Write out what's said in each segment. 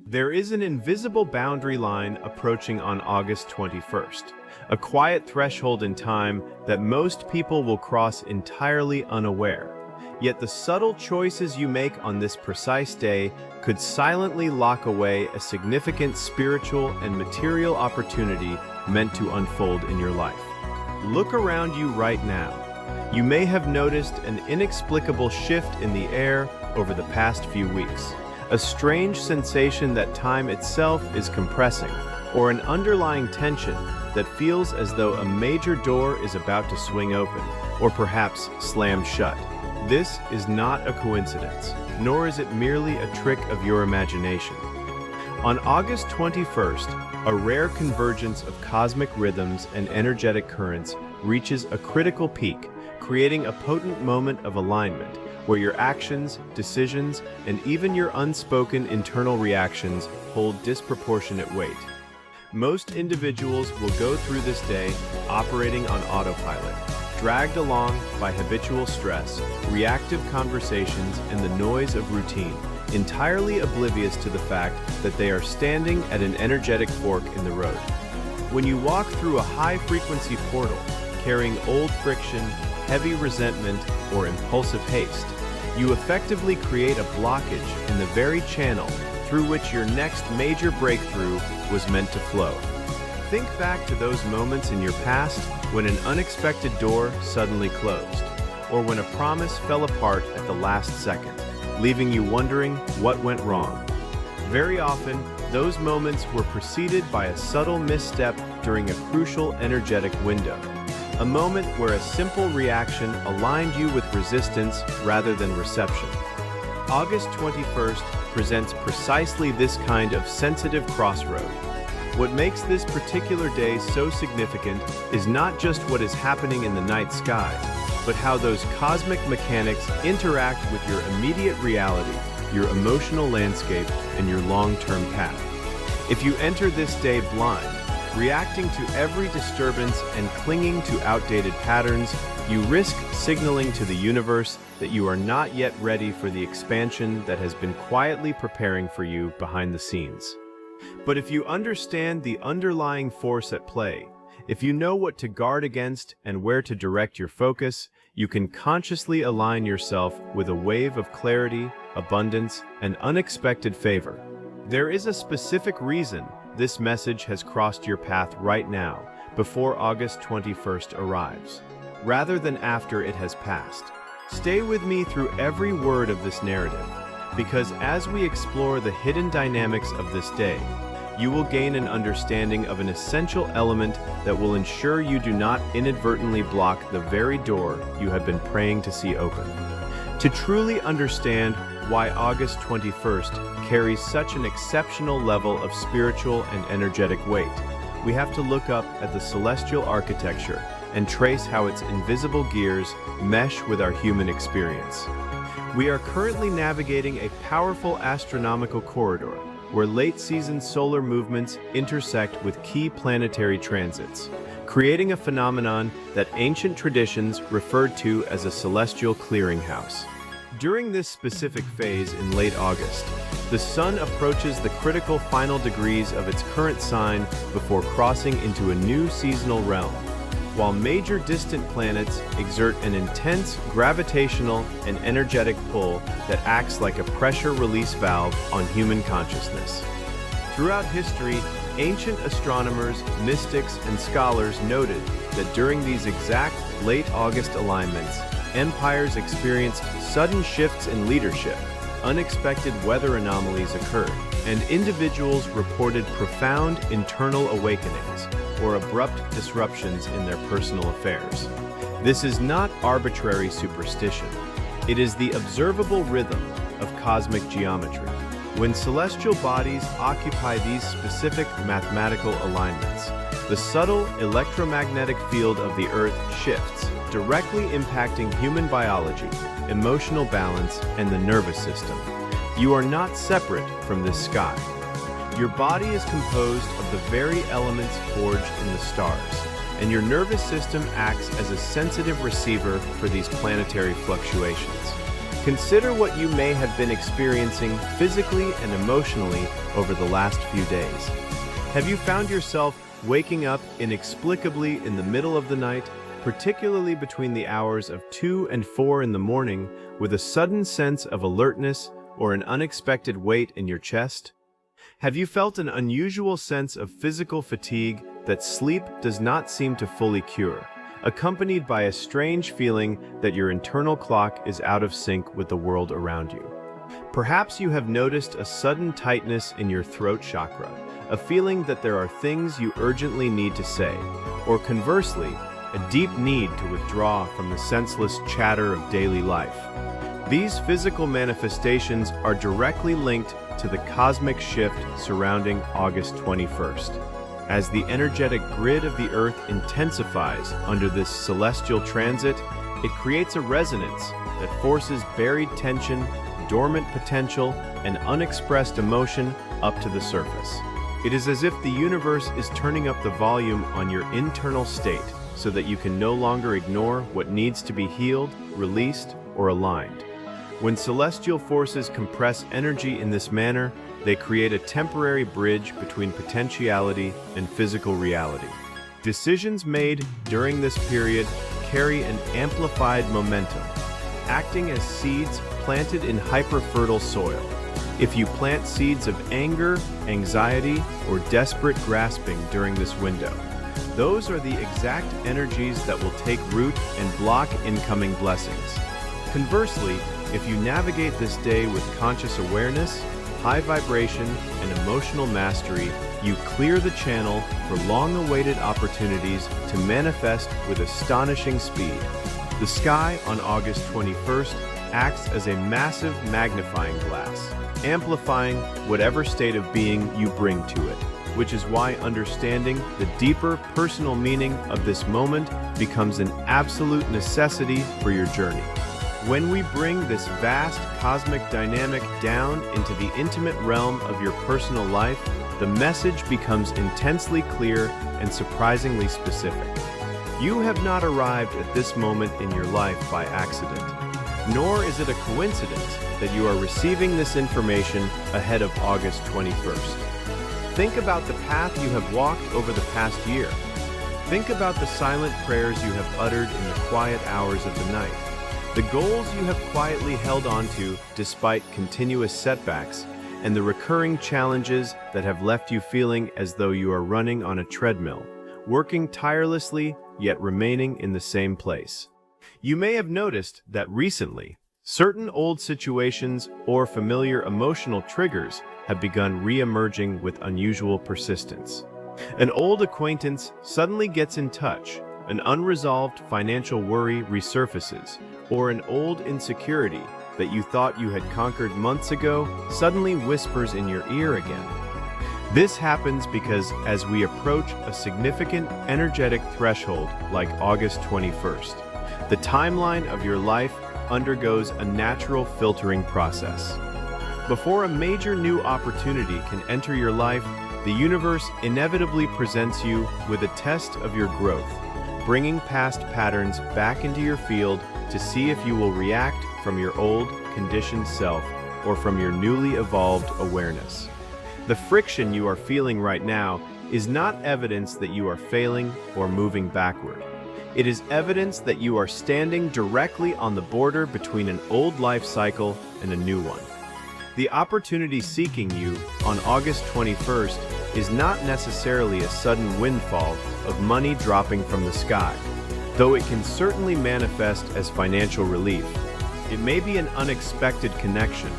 There is an invisible boundary line approaching on August 21st, a quiet threshold in time that most people will cross entirely unaware. Yet the subtle choices you make on this precise day could silently lock away a significant spiritual and material opportunity meant to unfold in your life. Look around you right now. You may have noticed an inexplicable shift in the air over the past few weeks. A strange sensation that time itself is compressing, or an underlying tension that feels as though a major door is about to swing open, or perhaps slam shut. This is not a coincidence, nor is it merely a trick of your imagination. On August 21st, a rare convergence of cosmic rhythms and energetic currents reaches a critical peak, creating a potent moment of alignment where your actions, decisions, and even your unspoken internal reactions hold disproportionate weight. Most individuals will go through this day operating on autopilot, dragged along by habitual stress, reactive conversations, and the noise of routine, entirely oblivious to the fact that they are standing at an energetic fork in the road. When you walk through a high-frequency portal, carrying old friction, heavy resentment, or impulsive haste, you effectively create a blockage in the very channel through which your next major breakthrough was meant to flow. Think back to those moments in your past when an unexpected door suddenly closed, or when a promise fell apart at the last second, leaving you wondering what went wrong. Very often, those moments were preceded by a subtle misstep during a crucial energetic window. A moment where a simple reaction aligned you with resistance rather than reception. August 21st presents precisely this kind of sensitive crossroad. What makes this particular day so significant is not just what is happening in the night sky, but how those cosmic mechanics interact with your immediate reality, your emotional landscape, and your long-term path. If you enter this day blind, reacting to every disturbance and clinging to outdated patterns, you risk signaling to the universe that you are not yet ready for the expansion that has been quietly preparing for you behind the scenes. But if you understand the underlying force at play, if you know what to guard against and where to direct your focus, you can consciously align yourself with a wave of clarity, abundance, and unexpected favor. There is a specific reason this message has crossed your path right now, before August 21st arrives, rather than after it has passed. Stay with me through every word of this narrative, because as we explore the hidden dynamics of this day, you will gain an understanding of an essential element that will ensure you do not inadvertently block the very door you have been praying to see open. To truly understand why August 21st carries such an exceptional level of spiritual and energetic weight, we have to look up at the celestial architecture and trace how its invisible gears mesh with our human experience. We are currently navigating a powerful astronomical corridor where late-season solar movements intersect with key planetary transits, creating a phenomenon that ancient traditions referred to as a celestial clearinghouse. During this specific phase in late August, the Sun approaches the critical final degrees of its current sign before crossing into a new seasonal realm, while major distant planets exert an intense gravitational and energetic pull that acts like a pressure release valve on human consciousness. Throughout history, ancient astronomers, mystics, and scholars noted that during these exact late August alignments, empires experienced sudden shifts in leadership, unexpected weather anomalies occurred, and individuals reported profound internal awakenings or abrupt disruptions in their personal affairs. This is not arbitrary superstition. It is the observable rhythm of cosmic geometry. When celestial bodies occupy these specific mathematical alignments, the subtle electromagnetic field of the Earth shifts, directly impacting human biology, emotional balance, and the nervous system. You are not separate from this sky. Your body is composed of the very elements forged in the stars, and your nervous system acts as a sensitive receiver for these planetary fluctuations. Consider what you may have been experiencing physically and emotionally over the last few days. Have you found yourself waking up inexplicably in the middle of the night, particularly between the hours of 2 and 4 in the morning, with a sudden sense of alertness or an unexpected weight in your chest? Have you felt an unusual sense of physical fatigue that sleep does not seem to fully cure, accompanied by a strange feeling that your internal clock is out of sync with the world around you? Perhaps you have noticed a sudden tightness in your throat chakra, a feeling that there are things you urgently need to say, or conversely, a deep need to withdraw from the senseless chatter of daily life. These physical manifestations are directly linked to the cosmic shift surrounding August 21st. As the energetic grid of the Earth intensifies under this celestial transit, it creates a resonance that forces buried tension, dormant potential, and unexpressed emotion up to the surface. It is as if the universe is turning up the volume on your internal state so that you can no longer ignore what needs to be healed, released, or aligned. When celestial forces compress energy in this manner, they create a temporary bridge between potentiality and physical reality. Decisions made during this period carry an amplified momentum, acting as seeds planted in hyper-fertile soil. If you plant seeds of anger, anxiety, or desperate grasping during this window, those are the exact energies that will take root and block incoming blessings. Conversely, if you navigate this day with conscious awareness, high vibration, and emotional mastery, you clear the channel for long-awaited opportunities to manifest with astonishing speed. The sky on August 21st acts as a massive magnifying glass, amplifying whatever state of being you bring to it, which is why understanding the deeper personal meaning of this moment becomes an absolute necessity for your journey. When we bring this vast cosmic dynamic down into the intimate realm of your personal life, the message becomes intensely clear and surprisingly specific. You have not arrived at this moment in your life by accident, nor is it a coincidence that you are receiving this information ahead of August 21st. Think about the path you have walked over the past year. Think about the silent prayers you have uttered in the quiet hours of the night, the goals you have quietly held onto despite continuous setbacks, and the recurring challenges that have left you feeling as though you are running on a treadmill, working tirelessly yet remaining in the same place. You may have noticed that recently, certain old situations or familiar emotional triggers have begun re-emerging with unusual persistence. An old acquaintance suddenly gets in touch, an unresolved financial worry resurfaces, or an old insecurity that you thought you had conquered months ago suddenly whispers in your ear again. This happens because as we approach a significant energetic threshold like August 21st, the timeline of your life undergoes a natural filtering process. Before a major new opportunity can enter your life, the universe inevitably presents you with a test of your growth, bringing past patterns back into your field to see if you will react from your old, conditioned self or from your newly evolved awareness. The friction you are feeling right now is not evidence that you are failing or moving backward. It is evidence that you are standing directly on the border between an old life cycle and a new one. The opportunity seeking you on August 21st is not necessarily a sudden windfall of money dropping from the sky, though it can certainly manifest as financial relief. It may be an unexpected connection,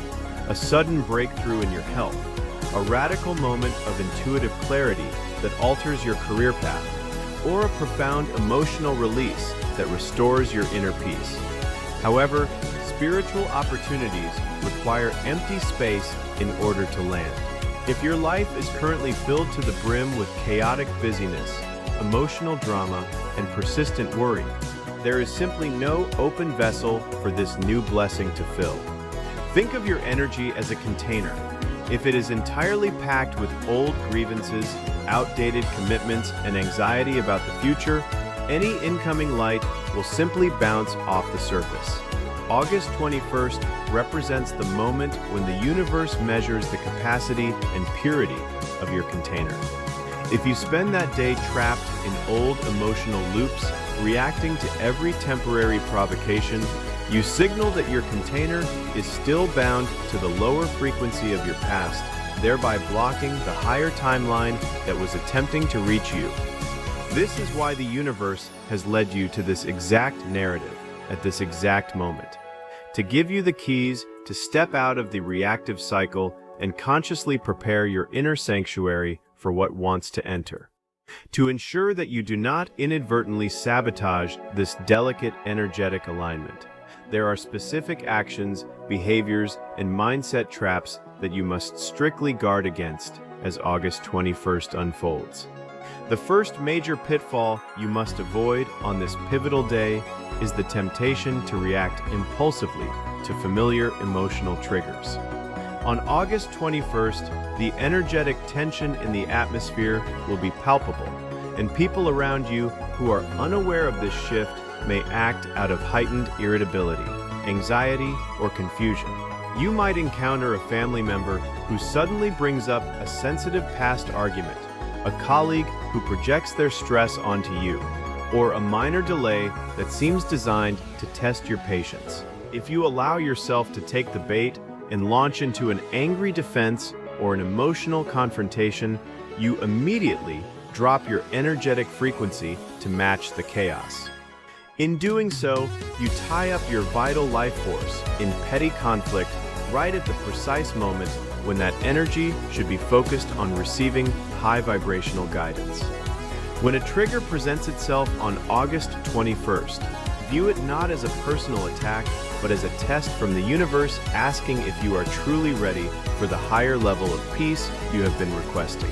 a sudden breakthrough in your health, a radical moment of intuitive clarity that alters your career path, or a profound emotional release that restores your inner peace. However, spiritual opportunities require empty space in order to land. If your life is currently filled to the brim with chaotic busyness, emotional drama, and persistent worry, there is simply no open vessel for this new blessing to fill. Think of your energy as a container. If it is entirely packed with old grievances, outdated commitments, and anxiety about the future, any incoming light will simply bounce off the surface. August 21st represents the moment when the universe measures the capacity and purity of your container. If you spend that day trapped in old emotional loops, reacting to every temporary provocation, you signal that your container is still bound to the lower frequency of your past, thereby blocking the higher timeline that was attempting to reach you. This is why the universe has led you to this exact narrative at this exact moment, to give you the keys to step out of the reactive cycle and consciously prepare your inner sanctuary for what wants to enter. To ensure that you do not inadvertently sabotage this delicate energetic alignment, there are specific actions, behaviors, and mindset traps that you must strictly guard against as August 21st unfolds. The first major pitfall you must avoid on this pivotal day is the temptation to react impulsively to familiar emotional triggers. On August 21st, the energetic tension in the atmosphere will be palpable, and people around you who are unaware of this shift may act out of heightened irritability, anxiety, or confusion. You might encounter a family member who suddenly brings up a sensitive past argument, a colleague who projects their stress onto you, or a minor delay that seems designed to test your patience. If you allow yourself to take the bait and launch into an angry defense or an emotional confrontation, you immediately drop your energetic frequency to match the chaos. In doing so, you tie up your vital life force in petty conflict right at the precise moment when that energy should be focused on receiving high vibrational guidance. When a trigger presents itself on August 21st, view it not as a personal attack, but as a test from the universe asking if you are truly ready for the higher level of peace you have been requesting.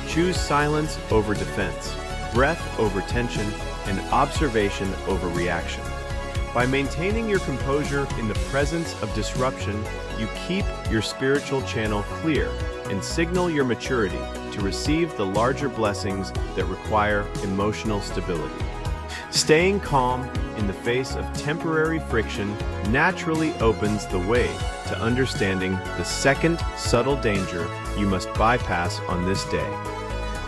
Choose silence over defense, breath over tension, and observation over reaction. By maintaining your composure in the presence of disruption, you keep your spiritual channel clear and signal your maturity to receive the larger blessings that require emotional stability. Staying calm in the face of temporary friction naturally opens the way to understanding the second subtle danger you must bypass on this day.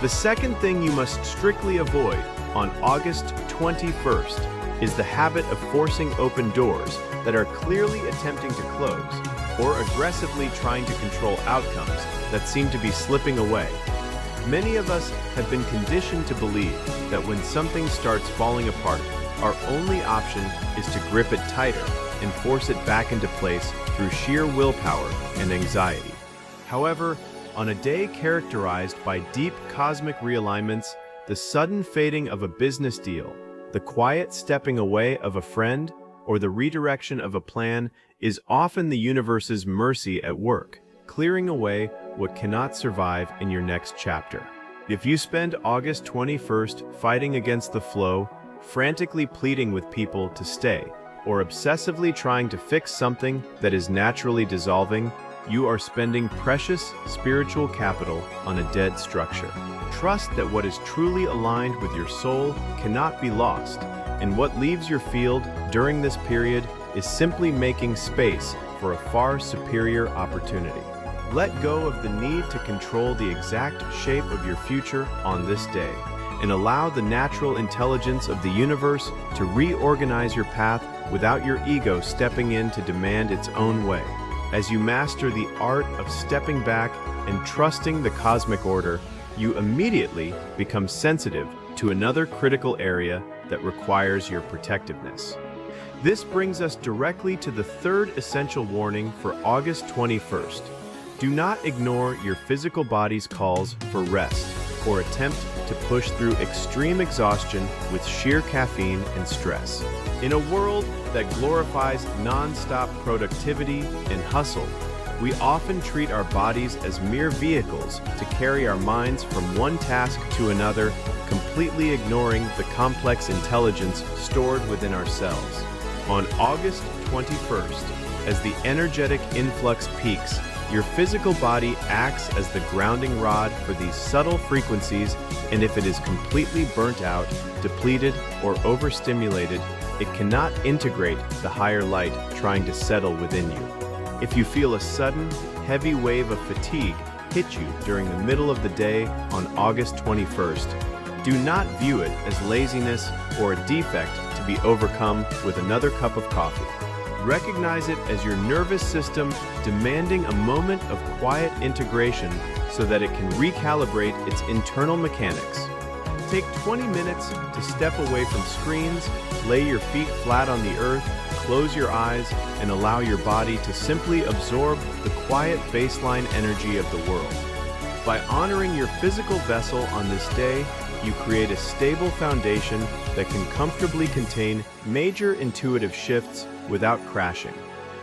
The second thing you must strictly avoid on August 21st is the habit of forcing open doors that are clearly attempting to close, or aggressively trying to control outcomes that seem to be slipping away. Many of us have been conditioned to believe that when something starts falling apart, our only option is to grip it tighter and force it back into place through sheer willpower and anxiety. However, on a day characterized by deep cosmic realignments, the sudden fading of a business deal, the quiet stepping away of a friend, or the redirection of a plan is often the universe's mercy at work, clearing away what cannot survive in your next chapter. If you spend August 21st fighting against the flow, frantically pleading with people to stay, or obsessively trying to fix something that is naturally dissolving, you are spending precious spiritual capital on a dead structure. Trust that what is truly aligned with your soul cannot be lost, and what leaves your field during this period is simply making space for a far superior opportunity. Let go of the need to control the exact shape of your future on this day, and allow the natural intelligence of the universe to reorganize your path without your ego stepping in to demand its own way. As you master the art of stepping back and trusting the cosmic order, you immediately become sensitive to another critical area that requires your protectiveness. This brings us directly to the third essential warning for August 21st. Do not ignore your physical body's calls for rest or attempt to push through extreme exhaustion with sheer caffeine and stress. In a world that glorifies non-stop productivity and hustle, we often treat our bodies as mere vehicles to carry our minds from one task to another, completely ignoring the complex intelligence stored within ourselves. On August 21st, as the energetic influx peaks, your physical body acts as the grounding rod for these subtle frequencies, and if it is completely burnt out, depleted, or overstimulated, it cannot integrate the higher light trying to settle within you. If you feel a sudden, heavy wave of fatigue hit you during the middle of the day on August 21st, do not view it as laziness or a defect to be overcome with another cup of coffee. Recognize it as your nervous system demanding a moment of quiet integration so that it can recalibrate its internal mechanics. Take 20 minutes to step away from screens, lay your feet flat on the earth, close your eyes, and allow your body to simply absorb the quiet baseline energy of the world. By honoring your physical vessel on this day, you create a stable foundation that can comfortably contain major intuitive shifts without crashing,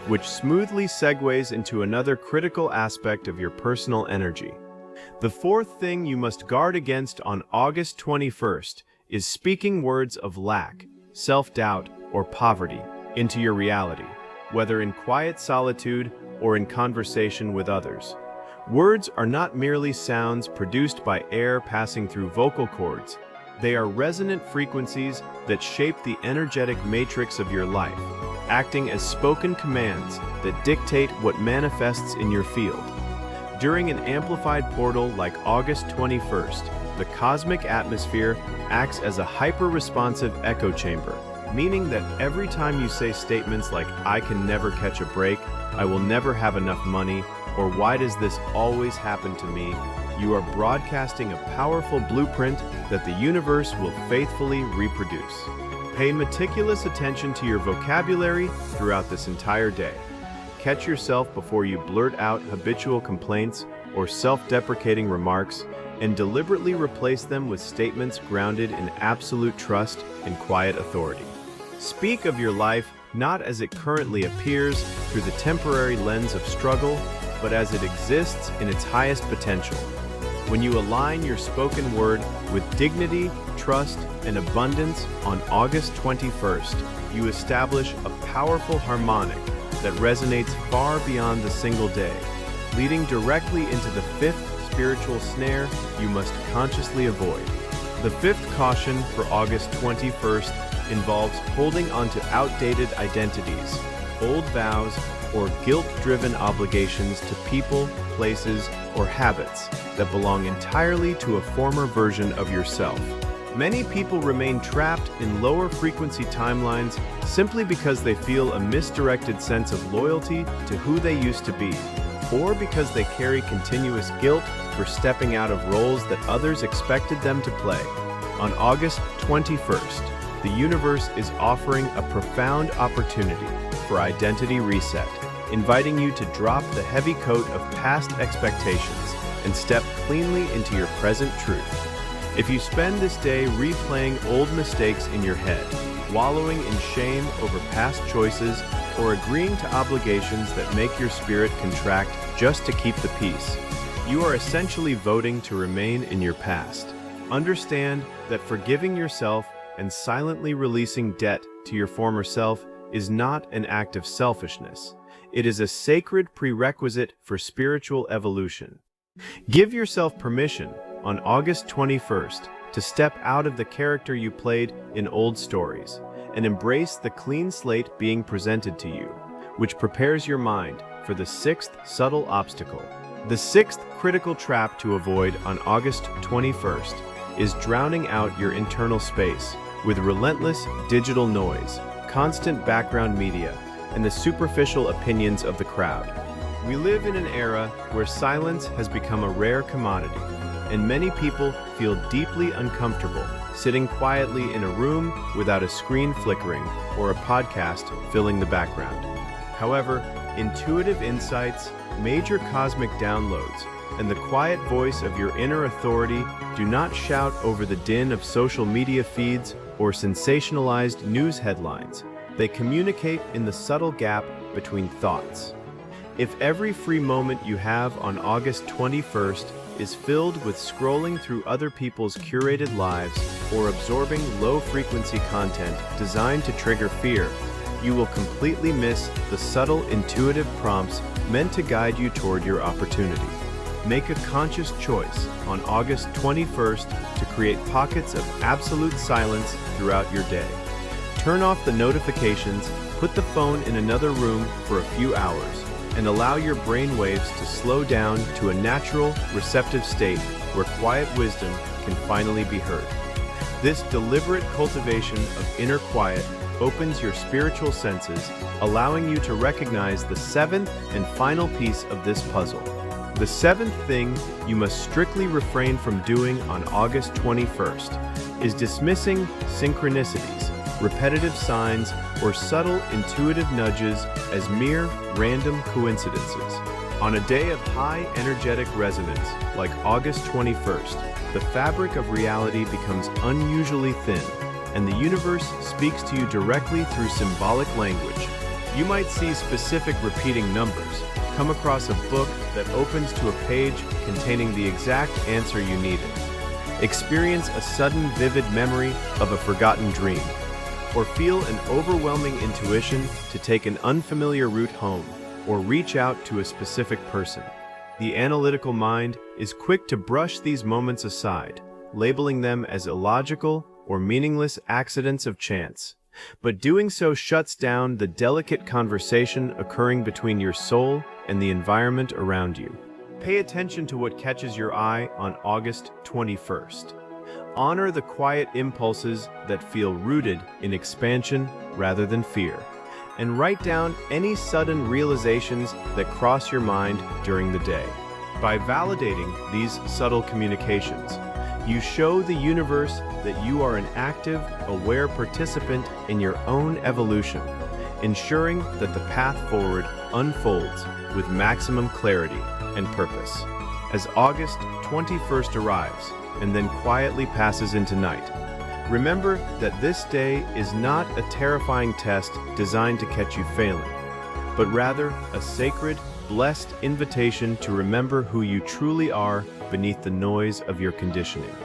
which smoothly segues into another critical aspect of your personal energy. The fourth thing you must guard against on August 21st is speaking words of lack, self-doubt, or poverty into your reality, whether in quiet solitude or in conversation with others. Words are not merely sounds produced by air passing through vocal cords. They are resonant frequencies that shape the energetic matrix of your life, acting as spoken commands that dictate what manifests in your field. During an amplified portal like August 21st, the cosmic atmosphere acts as a hyper-responsive echo chamber, meaning that every time you say statements like, "I can never catch a break," "I will never have enough money," or "Why does this always happen to me?" you are broadcasting a powerful blueprint that the universe will faithfully reproduce. Pay meticulous attention to your vocabulary throughout this entire day. Catch yourself before you blurt out habitual complaints or self-deprecating remarks, and deliberately replace them with statements grounded in absolute trust and quiet authority. Speak of your life not as it currently appears through the temporary lens of struggle, but as it exists in its highest potential. When you align your spoken word with dignity, trust, and abundance on August 21st, you establish a powerful harmonic that resonates far beyond the single day, leading directly into the fifth spiritual snare you must consciously avoid. The fifth caution for August 21st involves holding onto outdated identities, old vows, or guilt-driven obligations to people, places, or habits that belong entirely to a former version of yourself. Many people remain trapped in lower frequency timelines simply because they feel a misdirected sense of loyalty to who they used to be, or because they carry continuous guilt for stepping out of roles that others expected them to play. On August 21st, the universe is offering a profound opportunity for identity reset, inviting you to drop the heavy coat of past expectations and step cleanly into your present truth. If you spend this day replaying old mistakes in your head, wallowing in shame over past choices, or agreeing to obligations that make your spirit contract just to keep the peace, you are essentially voting to remain in your past. Understand that forgiving yourself and silently releasing debt to your former self is not an act of selfishness. It is a sacred prerequisite for spiritual evolution. Give yourself permission on August 21st to step out of the character you played in old stories and embrace the clean slate being presented to you, which prepares your mind for the sixth subtle obstacle. The sixth critical trap to avoid on August 21st is drowning out your internal space with relentless digital noise, constant background media, and the superficial opinions of the crowd. We live in an era where silence has become a rare commodity, and many people feel deeply uncomfortable sitting quietly in a room without a screen flickering or a podcast filling the background. However, intuitive insights, major cosmic downloads, and the quiet voice of your inner authority do not shout over the din of social media feeds or sensationalized news headlines. They communicate in the subtle gap between thoughts. If every free moment you have on August 21st is filled with scrolling through other people's curated lives or absorbing low-frequency content designed to trigger fear, you will completely miss the subtle intuitive prompts meant to guide you toward your opportunity. Make a conscious choice on August 21st to create pockets of absolute silence throughout your day. Turn off the notifications, put the phone in another room for a few hours, and allow your brain waves to slow down to a natural, receptive state where quiet wisdom can finally be heard. This deliberate cultivation of inner quiet opens your spiritual senses, allowing you to recognize the seventh and final piece of this puzzle. The seventh thing you must strictly refrain from doing on August 21st is dismissing synchronicities, repetitive signs, or subtle intuitive nudges as mere random coincidences. On a day of high energetic resonance, like August 21st, the fabric of reality becomes unusually thin, and the universe speaks to you directly through symbolic language. You might see specific repeating numbers, come across a book that opens to a page containing the exact answer you needed, experience a sudden vivid memory of a forgotten dream, or feel an overwhelming intuition to take an unfamiliar route home, or reach out to a specific person. The analytical mind is quick to brush these moments aside, labeling them as illogical or meaningless accidents of chance. But doing so shuts down the delicate conversation occurring between your soul and the environment around you. Pay attention to what catches your eye on August 21st. Honor the quiet impulses that feel rooted in expansion rather than fear, and write down any sudden realizations that cross your mind during the day. By validating these subtle communications, you show the universe that you are an active, aware participant in your evolution evolution, ensuring that the path forward unfolds with maximum clarity and purpose. As August 21st arrives and then quietly passes into night, remember that this day is not a terrifying test designed to catch you failing, but rather a sacred, blessed invitation to remember who you truly are beneath the noise of your conditioning.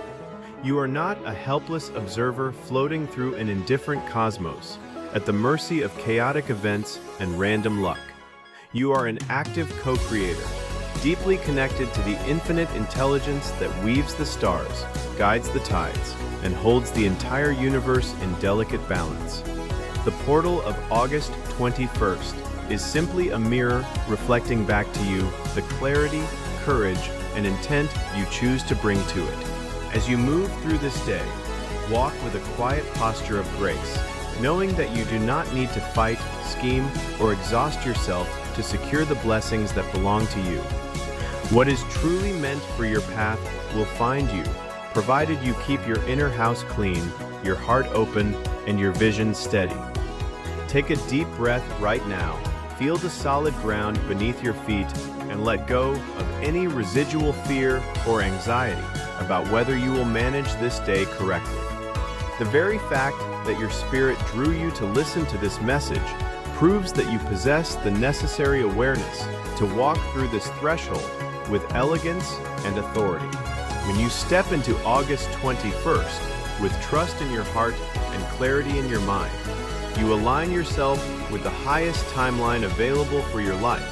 You are not a helpless observer floating through an indifferent cosmos, at the mercy of chaotic events and random luck. You are an active co-creator, deeply connected to the infinite intelligence that weaves the stars, guides the tides, and holds the entire universe in delicate balance. The portal of August 21st is simply a mirror reflecting back to you the clarity, courage, and intent you choose to bring to it. As you move through this day, walk with a quiet posture of grace, knowing that you do not need to fight, scheme, or exhaust yourself to secure the blessings that belong to you. What is truly meant for your path will find you, provided you keep your inner house clean, your heart open, and your vision steady. Take a deep breath right now, feel the solid ground beneath your feet, and let go of any residual fear or anxiety about whether you will manage this day correctly. The very fact that your spirit drew you to listen to this message proves that you possess the necessary awareness to walk through this threshold with elegance and authority. When you step into August 21st with trust in your heart and clarity in your mind, you align yourself with the highest timeline available for your life,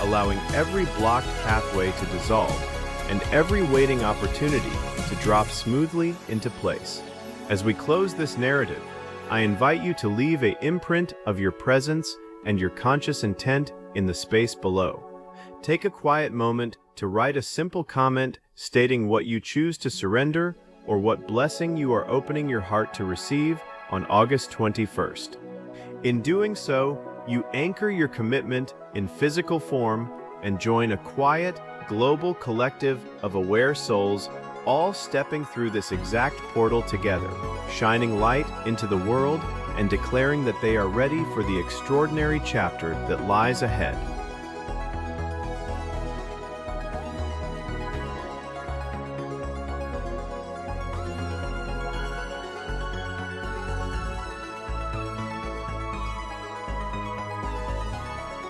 allowing every blocked pathway to dissolve and every waiting opportunity to drop smoothly into place. As we close this narrative, I invite you to leave an imprint of your presence and your conscious intent in the space below. Take a quiet moment to write a simple comment stating what you choose to surrender or what blessing you are opening your heart to receive on August 21st. In doing so, you anchor your commitment in physical form and join a quiet, global collective of aware souls, all stepping through this exact portal together, shining light into the world and declaring that they are ready for the extraordinary chapter that lies ahead.